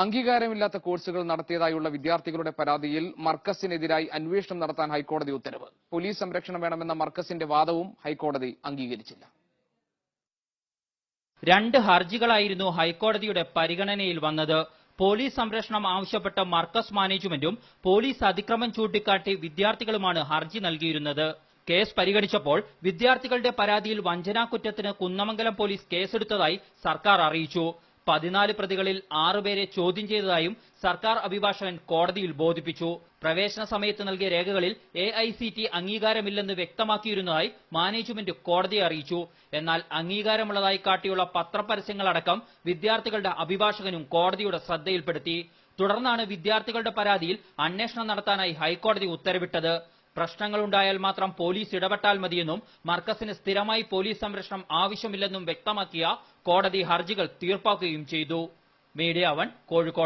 അംഗീകാരമില്ലാത്ത കോഴ്സുകൾ നടത്തിയതായുള്ള വിദ്യാർത്ഥികളുടെ പരാതിയിൽ മർക്കസിനെതിരായി അന്വേഷണം നടത്താൻ ഹൈക്കോടതി ഉത്തരവ്. പോലീസ് സംരക്ഷണം വേണമെന്ന മർക്കസിന്റെ വാദവും ഹൈക്കോടതി അംഗീകരിച്ചില്ല. 2 ഹർജികളായിരുന്നു ഹൈക്കോടതിയുടെ പരിഗണനയിൽ വന്നത്. പോലീസ് സംരക്ഷണം ആവശ്യപ്പെട്ട മർക്കസ് മാനേജ്മെന്റും പോലീസ് അതിക്രമം ചൂണ്ടിക്കാട്ടി വിദ്യാർത്ഥികളുമാണ് ഹർജി നൽകിയിരുന്നത്. കേസ് പരിഗണിച്ചപ്പോൾ വിദ്യാർത്ഥികളുടെ പരാതിയിൽ വഞ്ചനാക്കുറ്റത്തിന് കുന്നമംഗലം പോലീസ് കേസെടുത്തതായി സർക്കാർ അറിയിച്ചു. 14 പ്രതികളിൽ 6 പേരെ ചോദ്യം ചെയ്തതായും സർക്കാർ അഭിഭാഷകൻ കോടതിയിൽ ബോധിപ്പിച്ചു. പ്രവേശന സമയത്ത് നൽകിയ രേഖകളിൽ AICTE അംഗീകാരമില്ലെന്ന് വ്യക്തമാക്കിയിരുന്നതായി മാനേജ്മെന്റ് കോടതിയെ അറിയിച്ചു. എന്നാൽ അംഗീകാരമുള്ളതായി കാട്ടിയുള്ള പത്രപരസ്യങ്ങളടക്കം വിദ്യാർത്ഥികളുടെ അഭിഭാഷകനും കോടതിയുടെ ശ്രദ്ധയിൽപ്പെടുത്തി. തുടർന്നാണ് വിദ്യാർത്ഥികളുടെ പരാതിയിൽ അന്വേഷണം നടത്താനായി ഹൈക്കോടതി ഉത്തരവിട്ടത്. പ്രശ്നങ്ങളുണ്ടായാൽ മാത്രം പോലീസ് ഇടപെട്ടാൽ മതിയെന്നും മർക്കസിന് സ്ഥിരമായി പോലീസ് സംരക്ഷണം ആവശ്യമില്ലെന്നും വ്യക്തമാക്കിയ കോടതി ഹർജികൾ തീർപ്പാക്കുകയും ചെയ്തു. മീഡിയ 1 കോഴിക്കോട്.